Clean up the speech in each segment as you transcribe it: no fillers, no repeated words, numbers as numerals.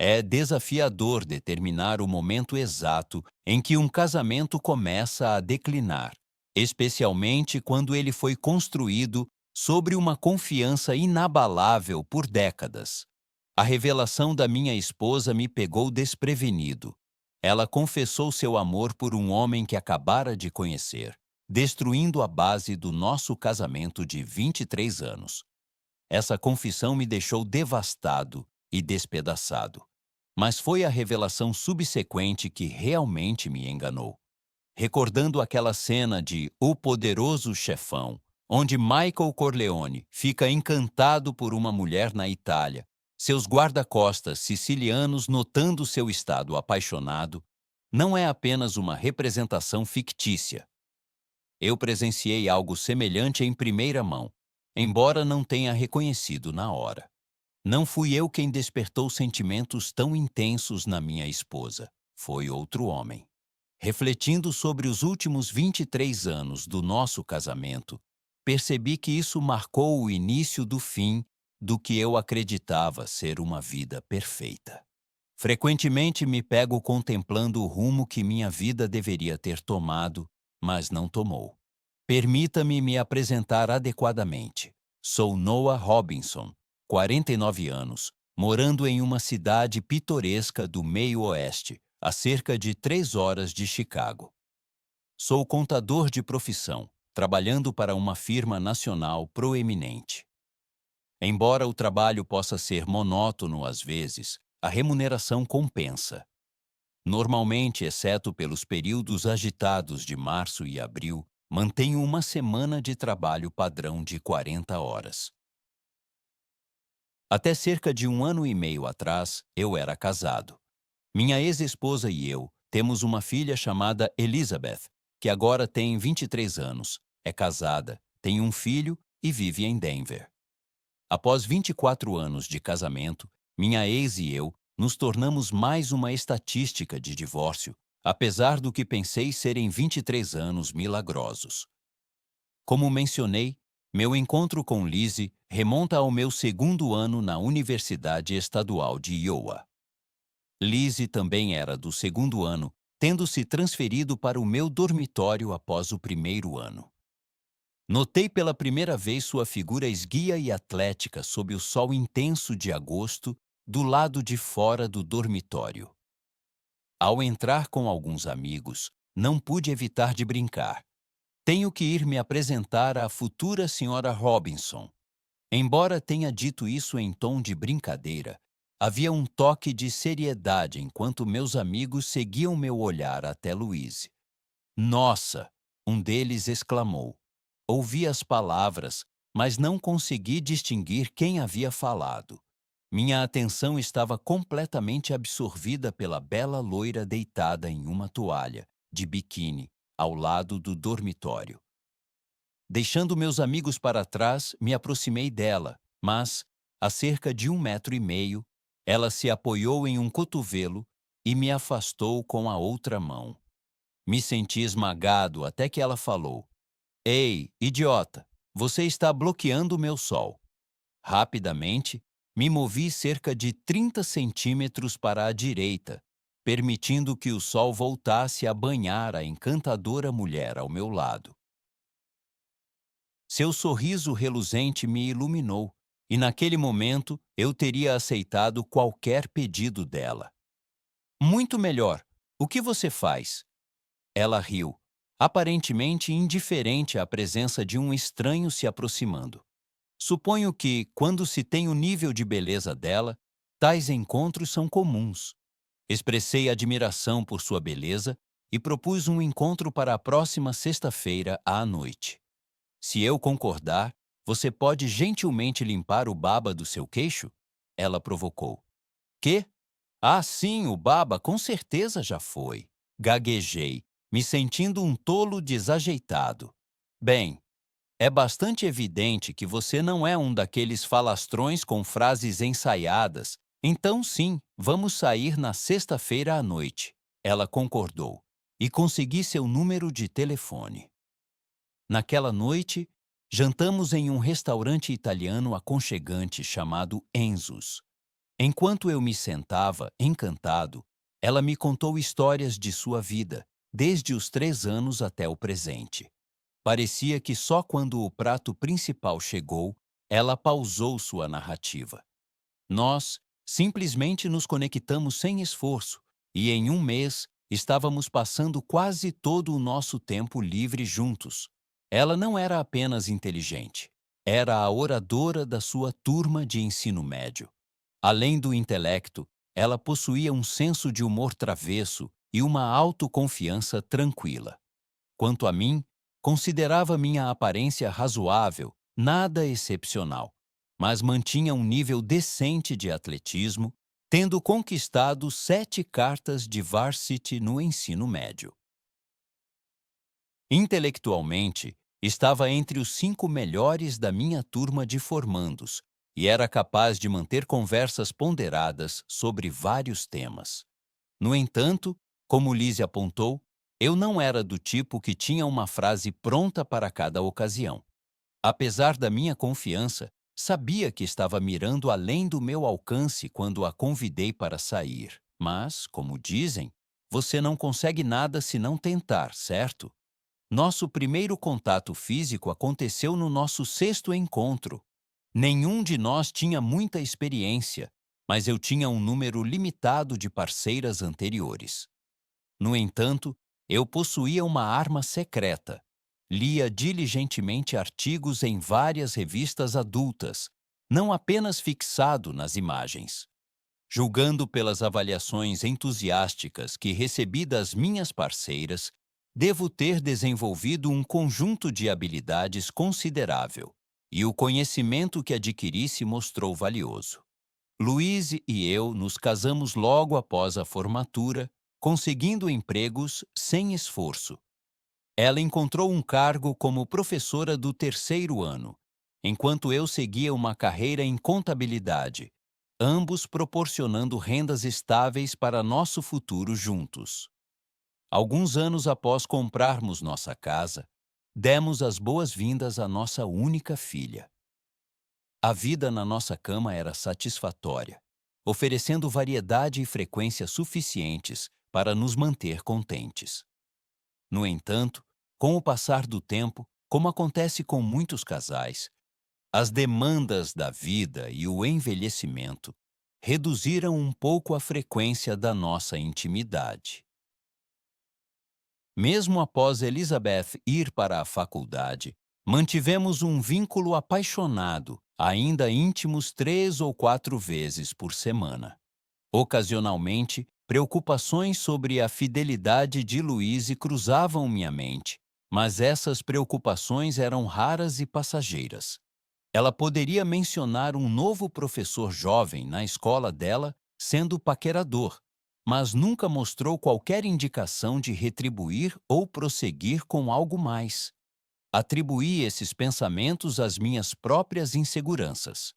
É desafiador determinar o momento exato em que um casamento começa a declinar, especialmente quando ele foi construído sobre uma confiança inabalável por décadas. A revelação da minha esposa me pegou desprevenido. Ela confessou seu amor por um homem que acabara de conhecer, destruindo a base do nosso casamento de 23 anos. Essa confissão me deixou devastado e despedaçado. Mas foi a revelação subsequente que realmente me enganou. Recordando aquela cena de O Poderoso Chefão, onde Michael Corleone fica encantado por uma mulher na Itália, seus guarda-costas sicilianos notando seu estado apaixonado, não é apenas uma representação fictícia. Eu presenciei algo semelhante em primeira mão, embora não tenha reconhecido na hora. Não fui eu quem despertou sentimentos tão intensos na minha esposa, foi outro homem. Refletindo sobre os últimos 23 anos do nosso casamento, percebi que isso marcou o início do fim do que eu acreditava ser uma vida perfeita. Frequentemente me pego contemplando o rumo que minha vida deveria ter tomado, mas não tomou. Permita-me me apresentar adequadamente. Sou Noah Robinson, 49 anos, morando em uma cidade pitoresca do meio-oeste, a cerca de 3 horas de Chicago. Sou contador de profissão, trabalhando para uma firma nacional proeminente. Embora o trabalho possa ser monótono às vezes, a remuneração compensa. Normalmente, exceto pelos períodos agitados de março e abril, mantenho uma semana de trabalho padrão de 40 horas. Até cerca de 1 ano e meio atrás, eu era casado. Minha ex-esposa e eu temos uma filha chamada Elizabeth, que agora tem 23 anos, é casada, tem um filho e vive em Denver. Após 24 anos de casamento, minha ex e eu nos tornamos mais uma estatística de divórcio, apesar do que pensei serem 23 anos milagrosos. Como mencionei, meu encontro com Lizzie remonta ao meu segundo ano na Universidade Estadual de Iowa. Lizzie também era do segundo ano, tendo se transferido para o meu dormitório após o primeiro ano. Notei pela primeira vez sua figura esguia e atlética sob o sol intenso de agosto, do lado de fora do dormitório. Ao entrar com alguns amigos, não pude evitar de brincar. Tenho que ir me apresentar à futura senhora Robinson. Embora tenha dito isso em tom de brincadeira, havia um toque de seriedade enquanto meus amigos seguiam meu olhar até Louise. Nossa! Um deles exclamou. Ouvi as palavras, mas não consegui distinguir quem havia falado. Minha atenção estava completamente absorvida pela bela loira deitada em uma toalha, de biquíni, ao lado do dormitório. Deixando meus amigos para trás, me aproximei dela, mas, a cerca de 1,5 metros, ela se apoiou em um cotovelo e me afastou com a outra mão. Me senti esmagado até que ela falou: Ei, idiota, você está bloqueando o meu sol. Rapidamente, me movi cerca de 30 centímetros para a direita, permitindo que o sol voltasse a banhar a encantadora mulher ao meu lado. Seu sorriso reluzente me iluminou, e naquele momento eu teria aceitado qualquer pedido dela. Muito melhor. O que você faz? Ela riu, aparentemente indiferente à presença de um estranho se aproximando. Suponho que, quando se tem o nível de beleza dela, tais encontros são comuns. Expressei admiração por sua beleza e propus um encontro para a próxima sexta-feira à noite. Se eu concordar, você pode gentilmente limpar o baba do seu queixo? Ela provocou. Quê? Ah, sim, o baba com certeza já foi. Gaguejei, me sentindo um tolo desajeitado. Bem, é bastante evidente que você não é um daqueles falastrões com frases ensaiadas, então sim, vamos sair na sexta-feira à noite. Ela concordou, e consegui seu número de telefone. Naquela noite, jantamos em um restaurante italiano aconchegante chamado Enzo's. Enquanto eu me sentava, encantado, ela me contou histórias de sua vida, desde os 3 anos até o presente. Parecia que só quando o prato principal chegou, ela pausou sua narrativa. Nós simplesmente nos conectamos sem esforço, e em um mês estávamos passando quase todo o nosso tempo livre juntos. Ela não era apenas inteligente, era a oradora da sua turma de ensino médio. Além do intelecto, ela possuía um senso de humor travesso e uma autoconfiança tranquila. Quanto a mim, considerava minha aparência razoável, nada excepcional, mas mantinha um nível decente de atletismo, tendo conquistado 7 cartas de varsity no ensino médio. Intelectualmente, estava entre os 5 melhores da minha turma de formandos e era capaz de manter conversas ponderadas sobre vários temas. No entanto, como Lise apontou, eu não era do tipo que tinha uma frase pronta para cada ocasião. Apesar da minha confiança, sabia que estava mirando além do meu alcance quando a convidei para sair. Mas, como dizem, você não consegue nada se não tentar, certo? Nosso primeiro contato físico aconteceu no nosso 6º encontro. Nenhum de nós tinha muita experiência, mas eu tinha um número limitado de parceiras anteriores. No entanto, eu possuía uma arma secreta. Lia diligentemente artigos em várias revistas adultas, não apenas fixado nas imagens. Julgando pelas avaliações entusiásticas que recebi das minhas parceiras, devo ter desenvolvido um conjunto de habilidades considerável, e o conhecimento que adquiri se mostrou valioso. Louise e eu nos casamos logo após a formatura, conseguindo empregos sem esforço. Ela encontrou um cargo como professora do 3º ano, enquanto eu seguia uma carreira em contabilidade, ambos proporcionando rendas estáveis para nosso futuro juntos. Alguns anos após comprarmos nossa casa, demos as boas-vindas à nossa única filha. A vida na nossa cama era satisfatória, oferecendo variedade e frequência suficientes para nos manter contentes. No entanto, com o passar do tempo, como acontece com muitos casais, as demandas da vida e o envelhecimento reduziram um pouco a frequência da nossa intimidade. Mesmo após Elizabeth ir para a faculdade, mantivemos um vínculo apaixonado, ainda íntimos 3 ou 4 vezes por semana. Ocasionalmente, preocupações sobre a fidelidade de Louise cruzavam minha mente, mas essas preocupações eram raras e passageiras. Ela poderia mencionar um novo professor jovem na escola dela sendo paquerador, mas nunca mostrou qualquer indicação de retribuir ou prosseguir com algo mais. Atribuí esses pensamentos às minhas próprias inseguranças.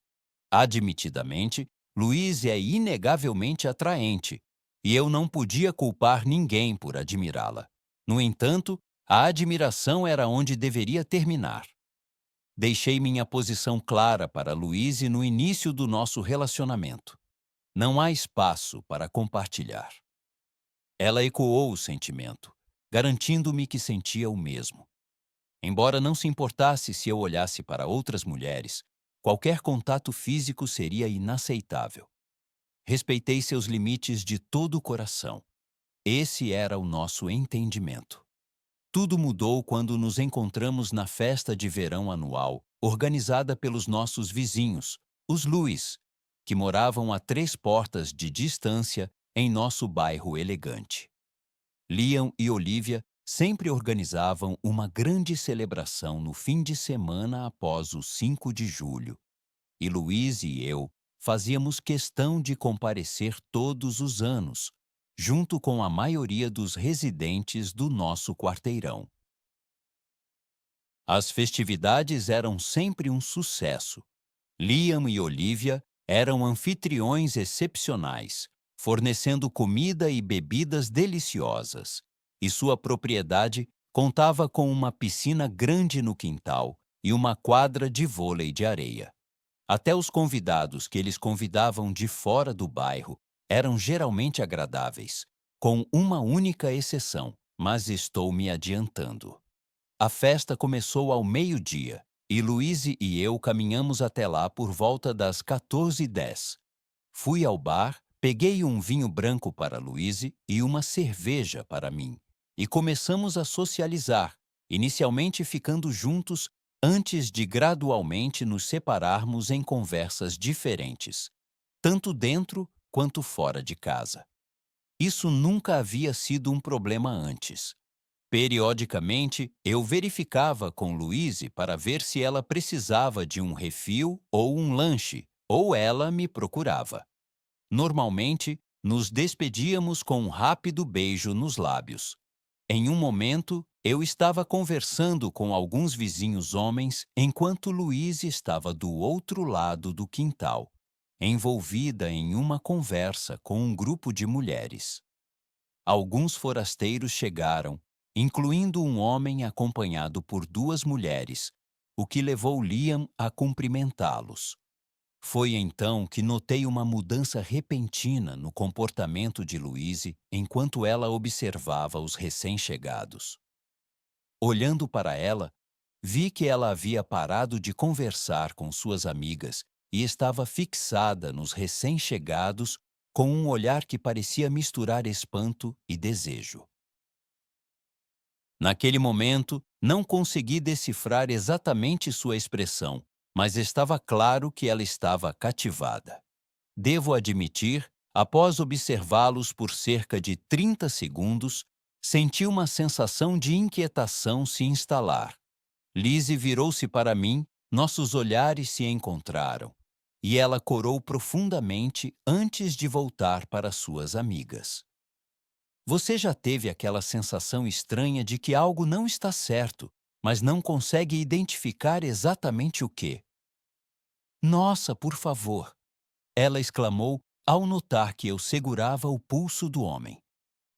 Admitidamente, Louise é inegavelmente atraente, e eu não podia culpar ninguém por admirá-la. No entanto, a admiração era onde deveria terminar. Deixei minha posição clara para Louise no início do nosso relacionamento. Não há espaço para compartilhar. Ela ecoou o sentimento, garantindo-me que sentia o mesmo. Embora não se importasse se eu olhasse para outras mulheres, qualquer contato físico seria inaceitável. Respeitei seus limites de todo o coração. Esse era o nosso entendimento. Tudo mudou quando nos encontramos na festa de verão anual, organizada pelos nossos vizinhos, os Lewis, que moravam a 3 portas de distância em nosso bairro elegante. Liam e Olivia sempre organizavam uma grande celebração no fim de semana após o 5 de julho, e Louise e eu fazíamos questão de comparecer todos os anos, junto com a maioria dos residentes do nosso quarteirão. As festividades eram sempre um sucesso. Liam e Olivia eram anfitriões excepcionais, fornecendo comida e bebidas deliciosas, e sua propriedade contava com uma piscina grande no quintal e uma quadra de vôlei de areia. Até os convidados que eles convidavam de fora do bairro eram geralmente agradáveis, com uma única exceção, mas estou me adiantando. A festa começou ao meio-dia e Louise e eu caminhamos até lá por volta das 14h10. Fui ao bar, peguei um vinho branco para Louise e uma cerveja para mim, e começamos a socializar, inicialmente ficando juntos antes de gradualmente nos separarmos em conversas diferentes, tanto dentro quanto fora de casa. Isso nunca havia sido um problema antes. Periodicamente, eu verificava com Louise para ver se ela precisava de um refil ou um lanche, ou ela me procurava. Normalmente, nos despedíamos com um rápido beijo nos lábios. Em um momento, eu estava conversando com alguns vizinhos homens enquanto Louise estava do outro lado do quintal, envolvida em uma conversa com um grupo de mulheres. Alguns forasteiros chegaram, incluindo um homem acompanhado por duas mulheres, o que levou Liam a cumprimentá-los. Foi então que notei uma mudança repentina no comportamento de Louise enquanto ela observava os recém-chegados. Olhando para ela, vi que ela havia parado de conversar com suas amigas e estava fixada nos recém-chegados com um olhar que parecia misturar espanto e desejo. Naquele momento, não consegui decifrar exatamente sua expressão, mas estava claro que ela estava cativada. Devo admitir, após observá-los por cerca de 30 segundos, senti uma sensação de inquietação se instalar. Lizzie virou-se para mim, nossos olhares se encontraram, e ela corou profundamente antes de voltar para suas amigas. Você já teve aquela sensação estranha de que algo não está certo, mas não consegue identificar exatamente o que? Nossa, por favor! Ela exclamou ao notar que eu segurava o pulso do homem.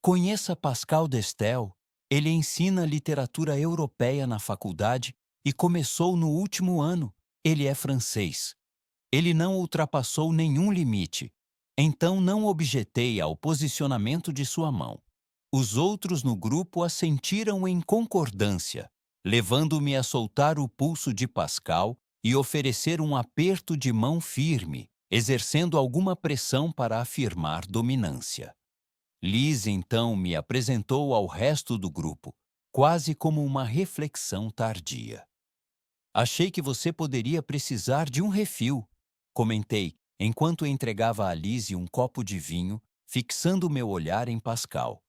Conheça Pascal Destel. Ele ensina literatura europeia na faculdade e começou no último ano. Ele é francês. Ele não ultrapassou nenhum limite, então não objetei ao posicionamento de sua mão. Os outros no grupo assentiram em concordância, levando-me a soltar o pulso de Pascal e oferecer um aperto de mão firme, exercendo alguma pressão para afirmar dominância. Liz então me apresentou ao resto do grupo, quase como uma reflexão tardia. Achei que você poderia precisar de um refil, comentei, enquanto entregava a Lizzie um copo de vinho, fixando meu olhar em Pascal.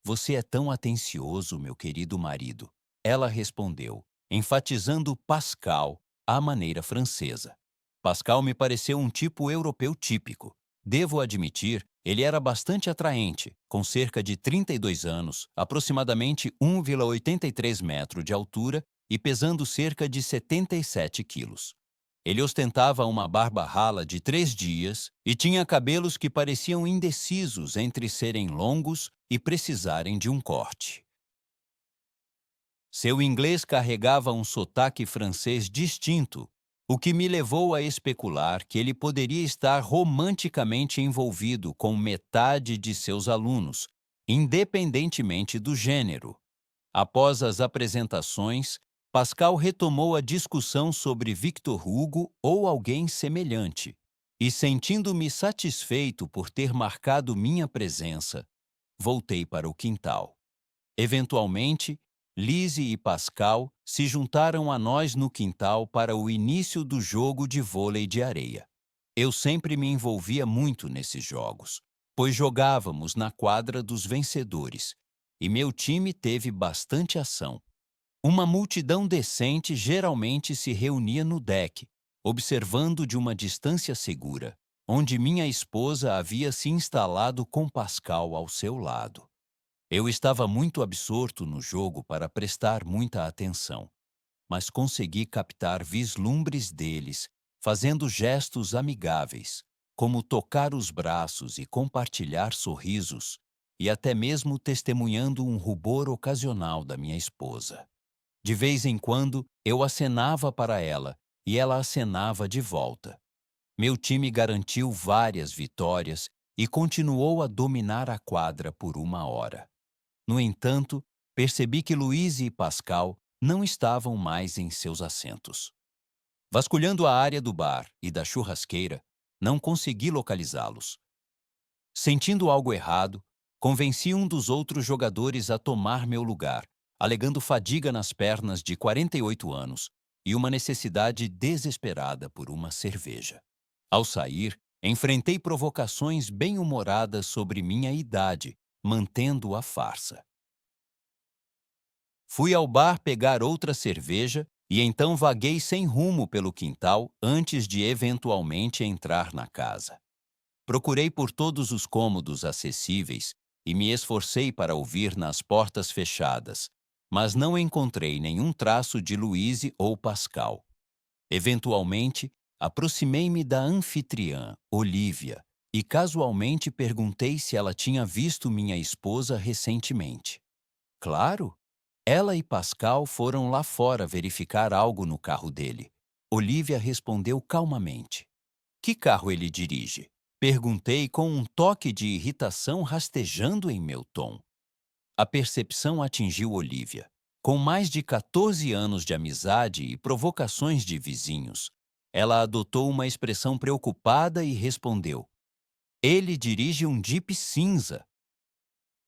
Você é tão atencioso, meu querido marido. Ela respondeu, enfatizando Pascal à maneira francesa. Pascal me pareceu um tipo europeu típico. Devo admitir, ele era bastante atraente, com cerca de 32 anos, aproximadamente 1,83 metros de altura e pesando cerca de 77 quilos. Ele ostentava uma barba rala de 3 dias e tinha cabelos que pareciam indecisos entre serem longos e precisarem de um corte. Seu inglês carregava um sotaque francês distinto, o que me levou a especular que ele poderia estar romanticamente envolvido com metade de seus alunos, independentemente do gênero. Após as apresentações, Pascal retomou a discussão sobre Victor Hugo ou alguém semelhante, e sentindo-me satisfeito por ter marcado minha presença, voltei para o quintal. Eventualmente, Lizzie e Pascal se juntaram a nós no quintal para o início do jogo de vôlei de areia. Eu sempre me envolvia muito nesses jogos, pois jogávamos na quadra dos vencedores, e meu time teve bastante ação. Uma multidão decente geralmente se reunia no deck, observando de uma distância segura, onde minha esposa havia se instalado com Pascal ao seu lado. Eu estava muito absorto no jogo para prestar muita atenção, mas consegui captar vislumbres deles, fazendo gestos amigáveis, como tocar os braços e compartilhar sorrisos, e até mesmo testemunhando um rubor ocasional da minha esposa. De vez em quando, eu acenava para ela, e ela acenava de volta, Meu time garantiu várias vitórias e continuou a dominar a quadra por 1 hora. No entanto, percebi que Luiz e Pascal não estavam mais em seus assentos. Vasculhando a área do bar e da churrasqueira, não consegui localizá-los. Sentindo algo errado, convenci um dos outros jogadores a tomar meu lugar, alegando fadiga nas pernas de 48 anos e uma necessidade desesperada por uma cerveja. Ao sair, enfrentei provocações bem-humoradas sobre minha idade, mantendo a farsa. Fui ao bar pegar outra cerveja e então vaguei sem rumo pelo quintal antes de eventualmente entrar na casa. Procurei por todos os cômodos acessíveis e me esforcei para ouvir nas portas fechadas, mas não encontrei nenhum traço de Louise ou Pascal. Eventualmente, aproximei-me da anfitriã, Olivia, e casualmente perguntei se ela tinha visto minha esposa recentemente. Claro! Ela e Pascal foram lá fora verificar algo no carro dele. Olivia respondeu calmamente. Que carro ele dirige? Perguntei com um toque de irritação rastejando em meu tom. A percepção atingiu Olivia. Com mais de 14 anos de amizade e provocações de vizinhos, ela adotou uma expressão preocupada e respondeu: Ele dirige um Jeep cinza.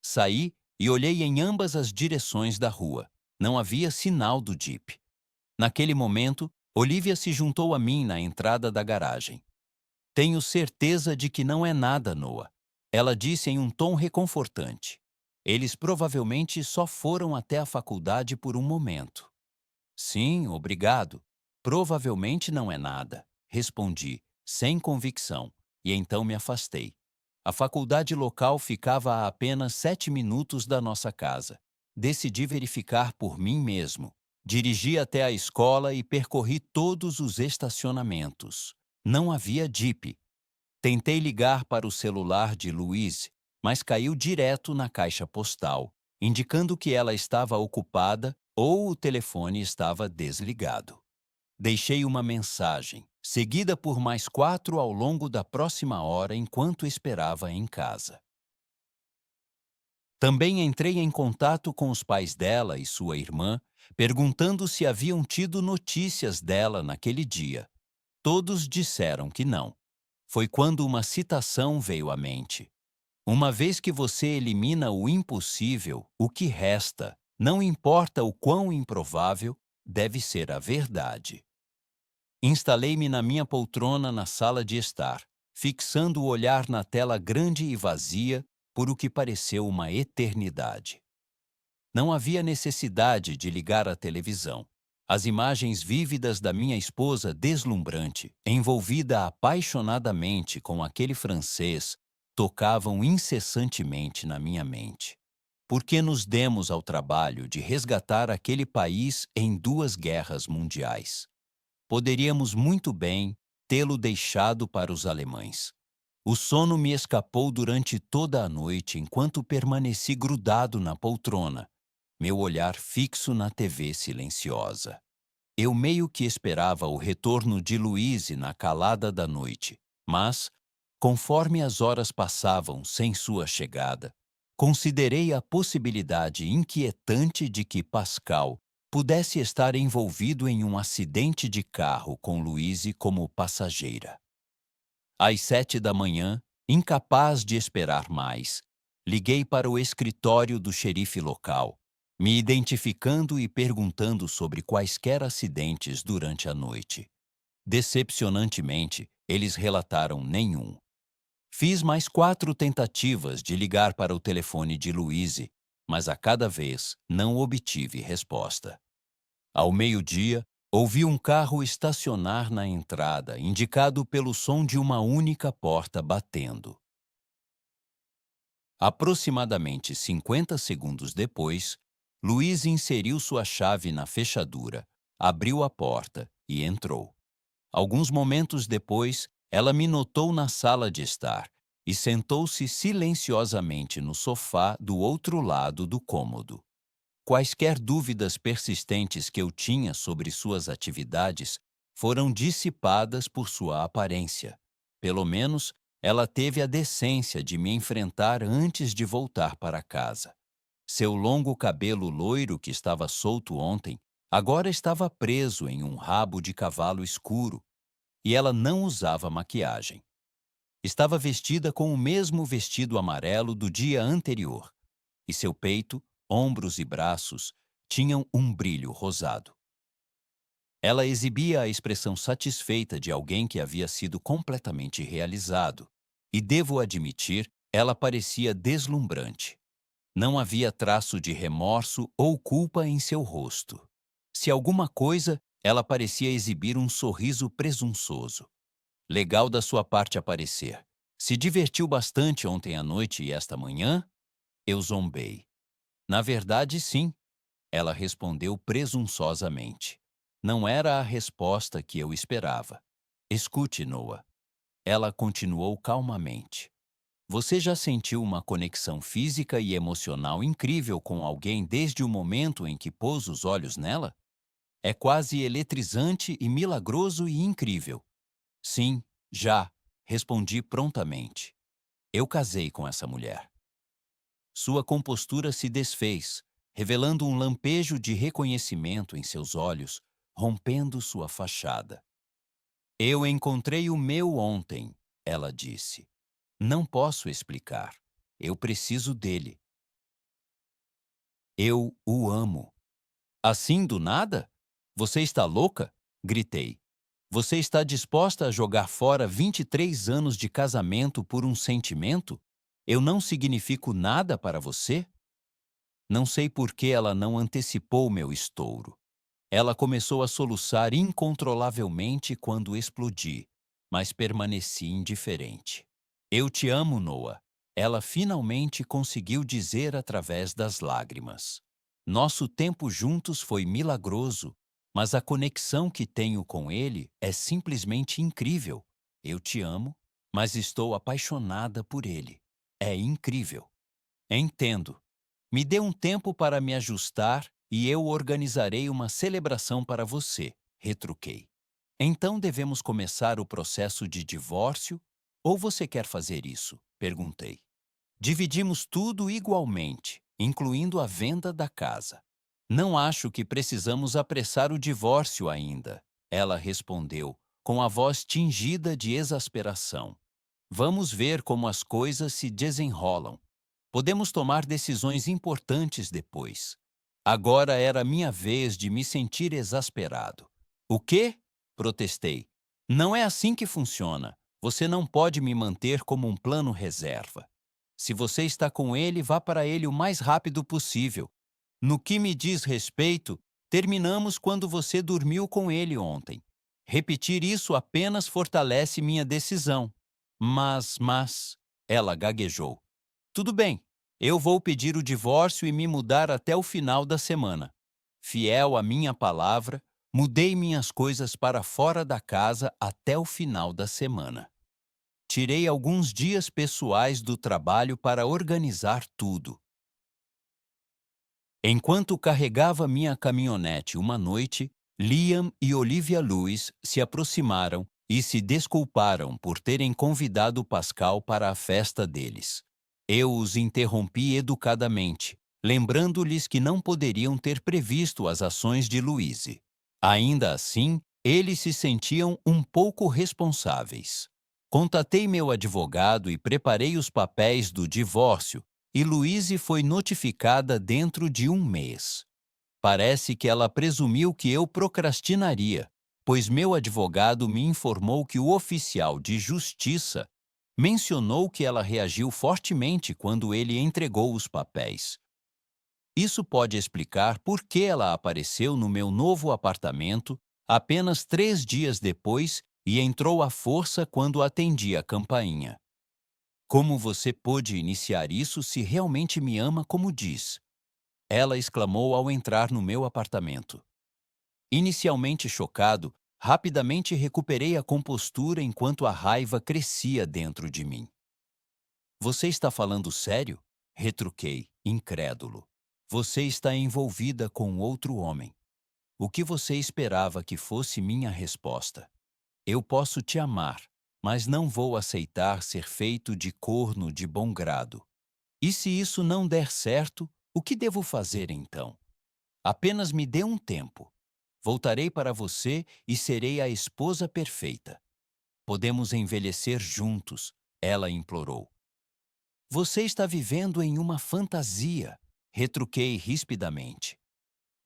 Saí e olhei em ambas as direções da rua. Não havia sinal do Jeep. Naquele momento, Olivia se juntou a mim na entrada da garagem. Tenho certeza de que não é nada, Noah. Ela disse em um tom reconfortante. Eles provavelmente só foram até a faculdade por um momento. Sim, obrigado. Provavelmente não é nada, respondi, sem convicção, e então me afastei. A faculdade local ficava a apenas 7 minutos da nossa casa. Decidi verificar por mim mesmo. Dirigi até a escola e percorri todos os estacionamentos. Não havia Jeep. Tentei ligar para o celular de Louise, mas caiu direto na caixa postal, indicando que ela estava ocupada ou o telefone estava desligado. Deixei uma mensagem, seguida por mais 4 ao longo da próxima hora enquanto esperava em casa. Também entrei em contato com os pais dela e sua irmã, perguntando se haviam tido notícias dela naquele dia. Todos disseram que não. Foi quando uma citação veio à mente. Uma vez que você elimina o impossível, o que resta, não importa o quão improvável, deve ser a verdade. Instalei-me na minha poltrona na sala de estar, fixando o olhar na tela grande e vazia por o que pareceu uma eternidade. Não havia necessidade de ligar a televisão. As imagens vívidas da minha esposa deslumbrante, envolvida apaixonadamente com aquele francês, tocavam incessantemente na minha mente. Por que nos demos ao trabalho de resgatar aquele país em 2 guerras mundiais? Poderíamos muito bem tê-lo deixado para os alemães. O sono me escapou durante toda a noite enquanto permaneci grudado na poltrona, meu olhar fixo na TV silenciosa. Eu meio que esperava o retorno de Louise na calada da noite, mas, conforme as horas passavam sem sua chegada, considerei a possibilidade inquietante de que Pascal pudesse estar envolvido em um acidente de carro com Louise como passageira. Às 7 da manhã, incapaz de esperar mais, liguei para o escritório do xerife local, me identificando e perguntando sobre quaisquer acidentes durante a noite. Decepcionantemente, eles relataram nenhum. Fiz mais 4 tentativas de ligar para o telefone de Louise, mas a cada vez não obtive resposta. Ao meio-dia, ouvi um carro estacionar na entrada, indicado pelo som de uma única porta batendo. Aproximadamente 50 segundos depois, Luiz inseriu sua chave na fechadura, abriu a porta e entrou. Alguns momentos depois, ela me notou na sala de estar e sentou-se silenciosamente no sofá do outro lado do cômodo. Quaisquer dúvidas persistentes que eu tinha sobre suas atividades foram dissipadas por sua aparência. Pelo menos, ela teve a decência de me enfrentar antes de voltar para casa. Seu longo cabelo loiro, que estava solto ontem, agora estava preso em um rabo de cavalo escuro, e ela não usava maquiagem. Estava vestida com o mesmo vestido amarelo do dia anterior, e seu peito, ombros e braços tinham um brilho rosado. Ela exibia a expressão satisfeita de alguém que havia sido completamente realizado, e devo admitir, ela parecia deslumbrante. Não havia traço de remorso ou culpa em seu rosto. Se alguma coisa, ela parecia exibir um sorriso presunçoso. Legal da sua parte aparecer. Se divertiu bastante ontem à noite e esta manhã? Eu zombei. Na verdade, sim, ela respondeu presunçosamente. Não era a resposta que eu esperava. Escute, Noah. Ela continuou calmamente. Você já sentiu uma conexão física e emocional incrível com alguém desde o momento em que pôs os olhos nela? É quase eletrizante e milagroso e incrível. Sim, já, respondi prontamente. Eu casei com essa mulher. Sua compostura se desfez, revelando um lampejo de reconhecimento em seus olhos, rompendo sua fachada. Eu encontrei o meu ontem, ela disse. Não posso explicar. Eu preciso dele. Eu o amo. Assim do nada? Você está louca? Gritei. Você está disposta a jogar fora 23 anos de casamento por um sentimento? Eu não significo nada para você? Não sei por que ela não antecipou meu estouro. Ela começou a soluçar incontrolavelmente quando explodi, mas permaneci indiferente. Eu te amo, Noah. Ela finalmente conseguiu dizer através das lágrimas. Nosso tempo juntos foi milagroso, mas a conexão que tenho com ele é simplesmente incrível. Eu te amo, mas estou apaixonada por ele. É incrível. Entendo. Me dê um tempo para me ajustar e eu organizarei uma celebração para você, retruquei. Então devemos começar o processo de divórcio ou você quer fazer isso? Perguntei. Dividimos tudo igualmente, incluindo a venda da casa. Não acho que precisamos apressar o divórcio ainda, ela respondeu, com a voz tingida de exasperação. Vamos ver como as coisas se desenrolam. Podemos tomar decisões importantes depois. Agora era minha vez de me sentir exasperado. O quê? Protestei. Não é assim que funciona. Você não pode me manter como um plano reserva. Se você está com ele, vá para ele o mais rápido possível. No que me diz respeito, terminamos quando você dormiu com ele ontem. Repetir isso apenas fortalece minha decisão. Mas, ela gaguejou. Tudo bem, eu vou pedir o divórcio e me mudar até o final da semana. Fiel à minha palavra, mudei minhas coisas para fora da casa até o final da semana. Tirei alguns dias pessoais do trabalho para organizar tudo. Enquanto carregava minha caminhonete uma noite, Liam e Olivia Lewis se aproximaram e se desculparam por terem convidado Pascal para a festa deles. Eu os interrompi educadamente, lembrando-lhes que não poderiam ter previsto as ações de Louise. Ainda assim, eles se sentiam um pouco responsáveis. Contatei meu advogado e preparei os papéis do divórcio, e Louise foi notificada dentro de um mês. Parece que ela presumiu que eu procrastinaria, pois meu advogado me informou que o oficial de justiça mencionou que ela reagiu fortemente quando ele entregou os papéis. Isso pode explicar por que ela apareceu no meu novo apartamento apenas 3 dias depois e entrou à força quando atendi a campainha. Como você pôde iniciar isso se realmente me ama como diz? Ela exclamou ao entrar no meu apartamento. Inicialmente chocado, rapidamente recuperei a compostura enquanto a raiva crescia dentro de mim. Você está falando sério? Retruquei, incrédulo. Você está envolvida com outro homem. o que você esperava que fosse minha resposta. Eu posso te amar, mas não vou aceitar ser feito de corno de bom grado. E se isso não der certo, o que devo fazer então? Apenas me dê um tempo. Voltarei para você e serei a esposa perfeita. Podemos envelhecer juntos, ela implorou. Você está vivendo em uma fantasia, retruquei rispidamente.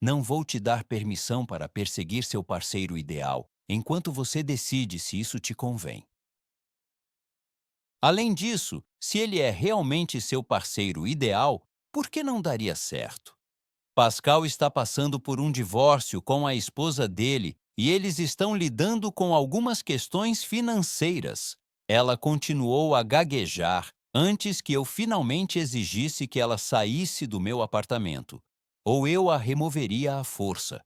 Não vou te dar permissão para perseguir seu parceiro ideal, enquanto você decide se isso te convém. Além disso, se ele é realmente seu parceiro ideal, por que não daria certo? Pascal está passando por um divórcio com a esposa dele e eles estão lidando com algumas questões financeiras. Ela continuou a gaguejar antes que eu finalmente exigisse que ela saísse do meu apartamento, ou eu a removeria à força.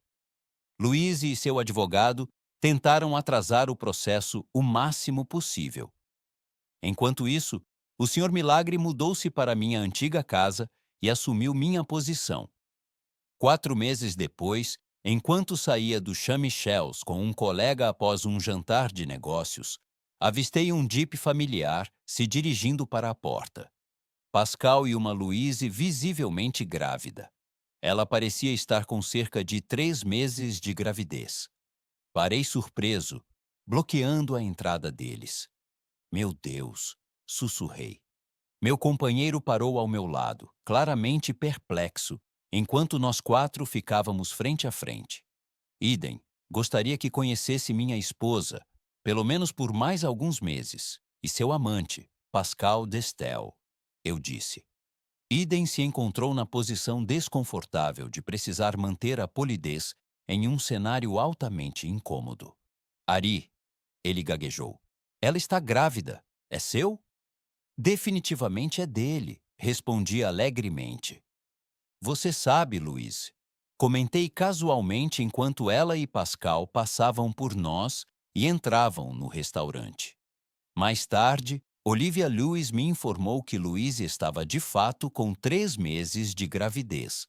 Louise e seu advogado tentaram atrasar o processo o máximo possível. Enquanto isso, o Sr. Milagre mudou-se para minha antiga casa e assumiu minha posição. 4 meses depois, enquanto saía do Chamichel's com um colega após um jantar de negócios, avistei um Jeep familiar se dirigindo para a porta. Pascal e uma Louise visivelmente grávida. Ela parecia estar com cerca de 3 meses de gravidez. Parei surpreso, bloqueando a entrada deles. Meu Deus, sussurrei. Meu companheiro parou ao meu lado, claramente perplexo, enquanto nós 4 ficávamos frente a frente. Eden, gostaria que conhecesse minha esposa, pelo menos por mais alguns meses, e seu amante, Pascal Destel, eu disse. Eden se encontrou na posição desconfortável de precisar manter a polidez em um cenário altamente incômodo. Ari, ele gaguejou. Ela está grávida. É seu? Definitivamente é dele, respondi alegremente. Você sabe, Luiz. Comentei casualmente enquanto ela e Pascal passavam por nós e entravam no restaurante. Mais tarde, Olivia Lewis me informou que Louise estava de fato com 3 meses de gravidez.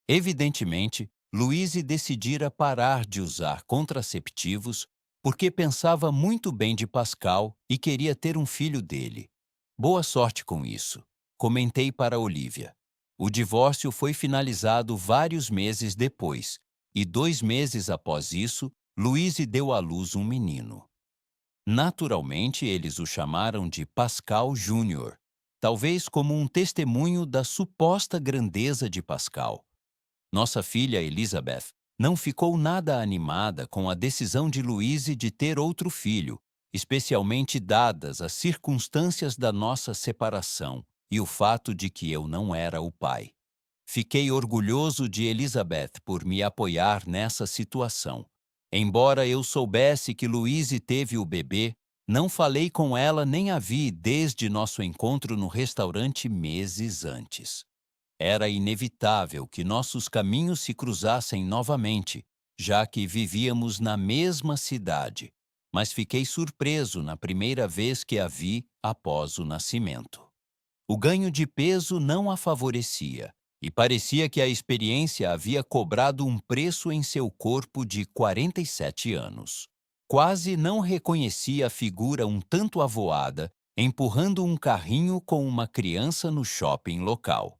Evidentemente, Louise decidira parar de usar contraceptivos porque pensava muito bem de Pascal e queria ter um filho dele. Boa sorte com isso, comentei para Olivia. O divórcio foi finalizado vários meses depois, e 2 meses após isso, Louise deu à luz um menino. Naturalmente, eles o chamaram de Pascal Júnior, talvez como um testemunho da suposta grandeza de Pascal. Nossa filha Elizabeth não ficou nada animada com a decisão de Louise de ter outro filho, especialmente dadas as circunstâncias da nossa separação e o fato de que eu não era o pai. Fiquei orgulhoso de Elizabeth por me apoiar nessa situação. Embora eu soubesse que Louise teve o bebê, não falei com ela nem a vi desde nosso encontro no restaurante meses antes. Era inevitável que nossos caminhos se cruzassem novamente, já que vivíamos na mesma cidade, mas fiquei surpreso na primeira vez que a vi após o nascimento. O ganho de peso não a favorecia, e parecia que a experiência havia cobrado um preço em seu corpo de 47 anos. Quase não reconhecia a figura um tanto avoada, empurrando um carrinho com uma criança no shopping local.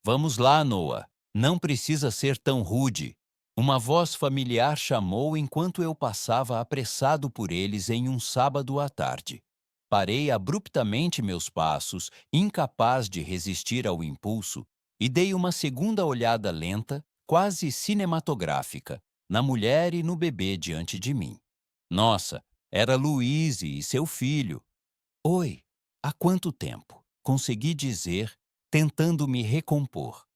Vamos lá, Noah. Não precisa ser tão rude. Uma voz familiar chamou enquanto eu passava apressado por eles em um sábado à tarde. Parei abruptamente meus passos, incapaz de resistir ao impulso, e dei uma segunda olhada lenta, quase cinematográfica, na mulher e no bebê diante de mim. Nossa, era Louise e seu filho. Oi, há quanto tempo? Consegui dizer, tentando me recompor.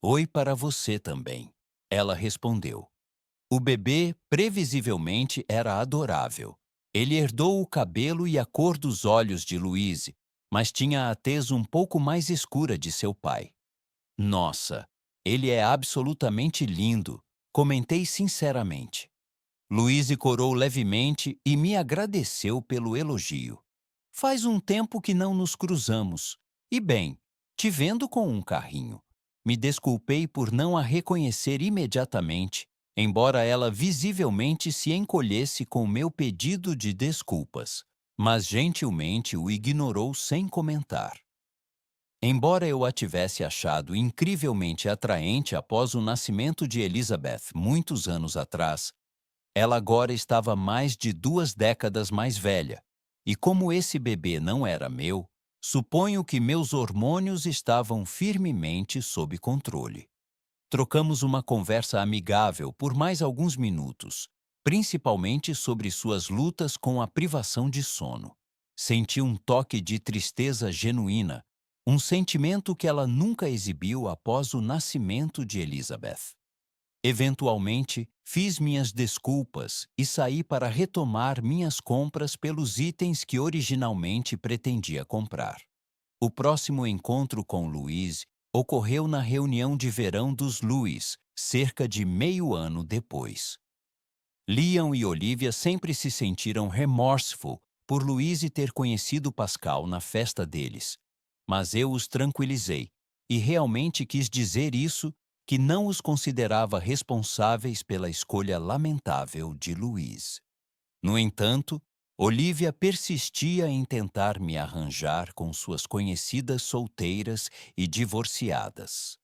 Oi para você também, ela respondeu. O bebê, previsivelmente, era adorável. Ele herdou o cabelo e a cor dos olhos de Louise, mas tinha a tez um pouco mais escura de seu pai. Nossa, ele é absolutamente lindo, comentei sinceramente. Louise corou levemente e me agradeceu pelo elogio. Faz um tempo que não nos cruzamos. E bem, te vendo com um carrinho. Me desculpei por não a reconhecer imediatamente, embora ela visivelmente se encolhesse com meu pedido de desculpas, mas gentilmente o ignorou sem comentar. Embora eu a tivesse achado incrivelmente atraente após o nascimento de Elizabeth muitos anos atrás, ela agora estava mais de 2 décadas mais velha, e como esse bebê não era meu, suponho que meus hormônios estavam firmemente sob controle. Trocamos uma conversa amigável por mais alguns minutos, principalmente sobre suas lutas com a privação de sono. Senti um toque de tristeza genuína, um sentimento que ela nunca exibiu após o nascimento de Elizabeth. Eventualmente, fiz minhas desculpas e saí para retomar minhas compras pelos itens que originalmente pretendia comprar. O próximo encontro com Louise ocorreu na reunião de verão dos Louis, cerca de meio ano depois. Liam e Olivia sempre se sentiram remorseful por Louise ter conhecido Pascal na festa deles, mas eu os tranquilizei e realmente quis dizer isso, que não os considerava responsáveis pela escolha lamentável de Louise. No entanto, Olivia persistia em tentar me arranjar com suas conhecidas solteiras e divorciadas.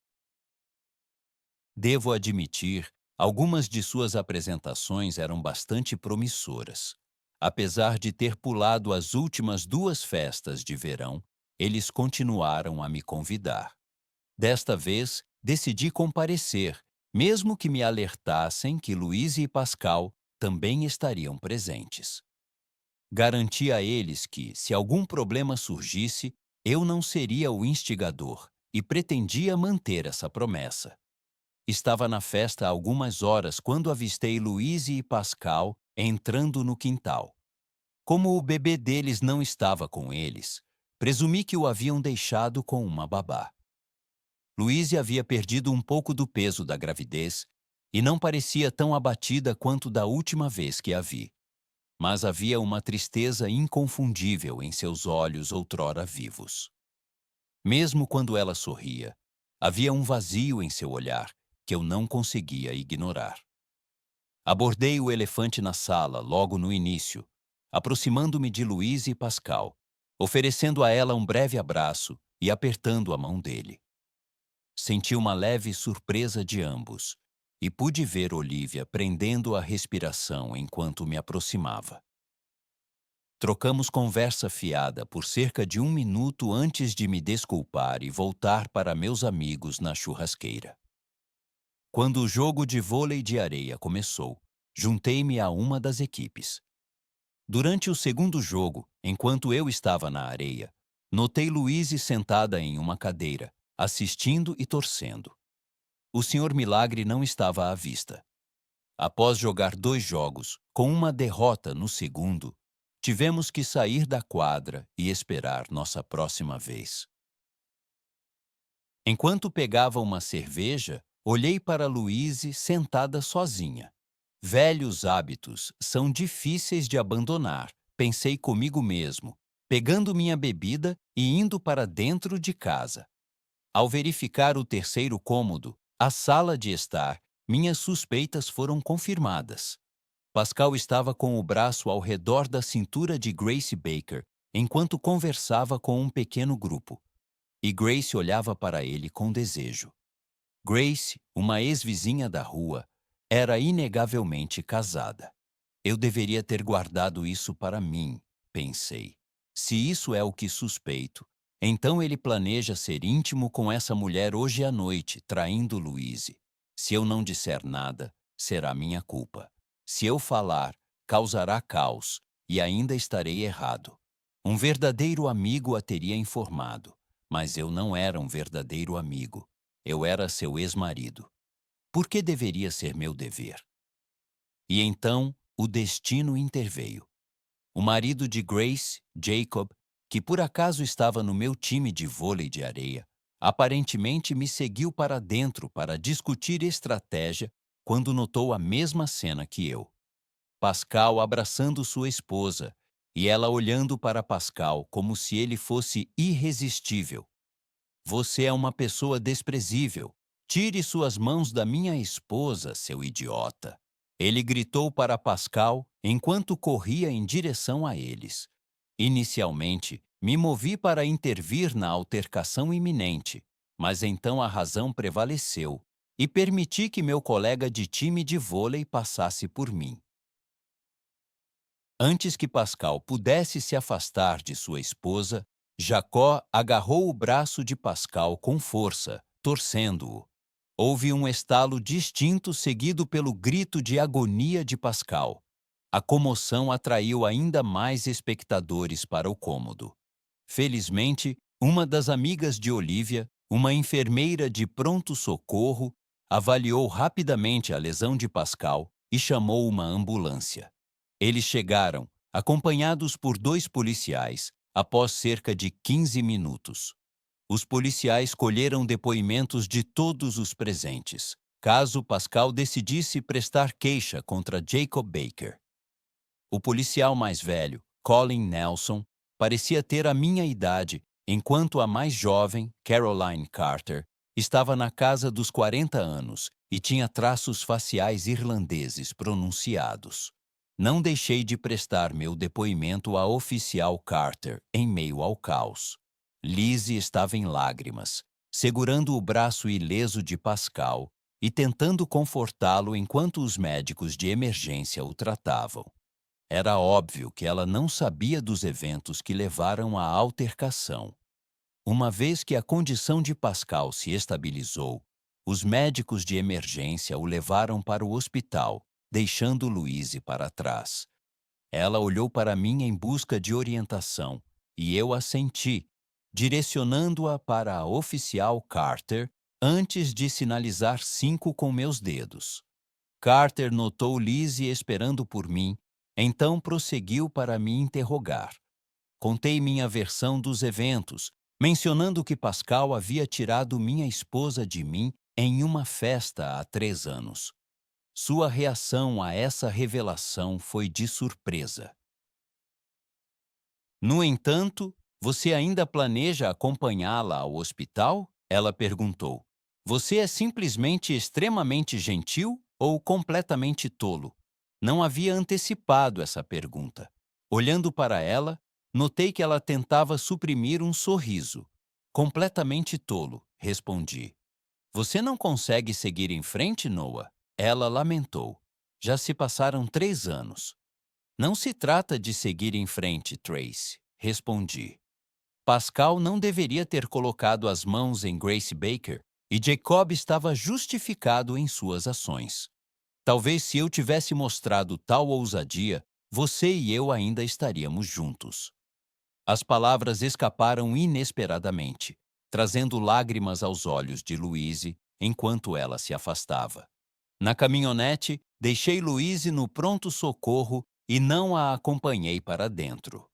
Devo admitir, algumas de suas apresentações eram bastante promissoras. Apesar de ter pulado as últimas 2 festas de verão, eles continuaram a me convidar. Desta vez, decidi comparecer, mesmo que me alertassem que Louise e Pascal também estariam presentes. Garanti a eles que, se algum problema surgisse, eu não seria o instigador e pretendia manter essa promessa. Estava na festa há algumas horas quando avistei Louise e Pascal entrando no quintal. Como o bebê deles não estava com eles, presumi que o haviam deixado com uma babá. Louise havia perdido um pouco do peso da gravidez e não parecia tão abatida quanto da última vez que a vi. Mas havia uma tristeza inconfundível em seus olhos outrora vivos. Mesmo quando ela sorria, havia um vazio em seu olhar que eu não conseguia ignorar. Abordei o elefante na sala logo no início, aproximando-me de Louise e Pascal, oferecendo a ela um breve abraço e apertando a mão dele. Senti uma leve surpresa de ambos e pude ver Olivia prendendo a respiração enquanto me aproximava. Trocamos conversa fiada por cerca de 1 minuto antes de me desculpar e voltar para meus amigos na churrasqueira. Quando o jogo de vôlei de areia começou, juntei-me a uma das equipes. Durante o segundo jogo, enquanto eu estava na areia, notei Louise sentada em uma cadeira, assistindo e torcendo. O Sr. Milagre não estava à vista. Após jogar 2 jogos, com uma derrota no segundo, tivemos que sair da quadra e esperar nossa próxima vez. Enquanto pegava uma cerveja, olhei para Louise sentada sozinha. Velhos hábitos são difíceis de abandonar, pensei comigo mesmo, pegando minha bebida e indo para dentro de casa. Ao verificar o terceiro cômodo, a sala de estar, minhas suspeitas foram confirmadas. Pascal estava com o braço ao redor da cintura de Grace Baker, enquanto conversava com um pequeno grupo. E Grace olhava para ele com desejo. Grace, uma ex-vizinha da rua, era inegavelmente casada. Eu deveria ter guardado isso para mim, pensei. Se isso é o que suspeito, então ele planeja ser íntimo com essa mulher hoje à noite, traindo Louise. Se eu não disser nada, será minha culpa. Se eu falar, causará caos, e ainda estarei errado. Um verdadeiro amigo a teria informado, mas eu não era um verdadeiro amigo. Eu era seu ex-marido. Por que deveria ser meu dever? E então, o destino interveio. O marido de Grace, Jacob, que por acaso estava no meu time de vôlei de areia, aparentemente me seguiu para dentro para discutir estratégia quando notou a mesma cena que eu. Pascal abraçando sua esposa e ela olhando para Pascal como se ele fosse irresistível. Você é uma pessoa desprezível. Tire suas mãos da minha esposa, seu idiota. Ele gritou para Pascal enquanto corria em direção a eles. Inicialmente, me movi para intervir na altercação iminente, mas então a razão prevaleceu e permiti que meu colega de time de vôlei passasse por mim. Antes que Pascal pudesse se afastar de sua esposa, Jacó agarrou o braço de Pascal com força, torcendo-o. Houve um estalo distinto seguido pelo grito de agonia de Pascal. A comoção atraiu ainda mais espectadores para o cômodo. Felizmente, uma das amigas de Olivia, uma enfermeira de pronto-socorro, avaliou rapidamente a lesão de Pascal e chamou uma ambulância. Eles chegaram, acompanhados por 2 policiais, após cerca de 15 minutos. Os policiais colheram depoimentos de todos os presentes, caso Pascal decidisse prestar queixa contra Jacob Baker. O policial mais velho, Colin Nelson, parecia ter a minha idade, enquanto a mais jovem, Caroline Carter, estava na casa dos 40 anos e tinha traços faciais irlandeses pronunciados. Não deixei de prestar meu depoimento à oficial Carter em meio ao caos. Lizzie estava em lágrimas, segurando o braço ileso de Pascal e tentando confortá-lo enquanto os médicos de emergência o tratavam. Era óbvio que ela não sabia dos eventos que levaram à altercação. Uma vez que a condição de Pascal se estabilizou, os médicos de emergência o levaram para o hospital, deixando Louise para trás. Ela olhou para mim em busca de orientação e eu assenti, direcionando-a para a oficial Carter antes de sinalizar 5 com meus dedos. Carter notou Lizzie esperando por mim, então prosseguiu para me interrogar. Contei minha versão dos eventos, mencionando que Pascal havia tirado minha esposa de mim em uma festa há 3 anos. Sua reação a essa revelação foi de surpresa. No entanto, você ainda planeja acompanhá-la ao hospital? Ela perguntou. Você é simplesmente extremamente gentil ou completamente tolo? Não havia antecipado essa pergunta. Olhando para ela, notei que ela tentava suprimir um sorriso. Completamente tolo, respondi. Você não consegue seguir em frente, Noah? Ela lamentou. Já se passaram 3 anos. Não se trata de seguir em frente, Trace, respondi. Pascal não deveria ter colocado as mãos em Grace Baker e Jacob estava justificado em suas ações. Talvez se eu tivesse mostrado tal ousadia, você e eu ainda estaríamos juntos. As palavras escaparam inesperadamente, trazendo lágrimas aos olhos de Louise enquanto ela se afastava. Na caminhonete, deixei Louise no pronto-socorro e não a acompanhei para dentro.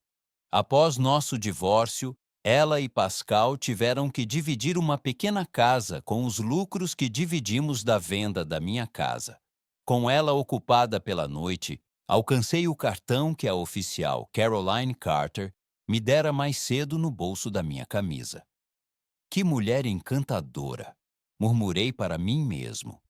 Após nosso divórcio, ela e Pascal tiveram que dividir uma pequena casa com os lucros que dividimos da venda da minha casa. Com ela ocupada pela noite, alcancei o cartão que a oficial Caroline Carter me dera mais cedo no bolso da minha camisa. Que mulher encantadora! Murmurei para mim mesmo.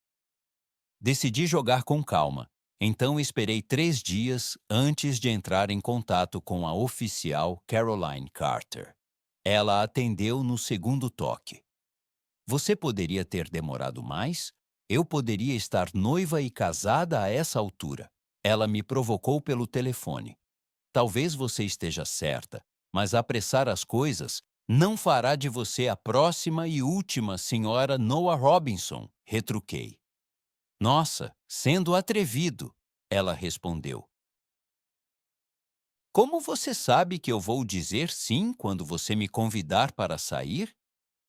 Decidi jogar com calma, então esperei 3 dias antes de entrar em contato com a oficial Caroline Carter. Ela atendeu no segundo toque. Você poderia ter demorado mais? Eu poderia estar noiva e casada a essa altura. Ela me provocou pelo telefone. Talvez você esteja certa, mas apressar as coisas não fará de você a próxima e última senhora Noah Robinson, retruquei. Nossa, sendo atrevido, ela respondeu. Como você sabe que eu vou dizer sim quando você me convidar para sair?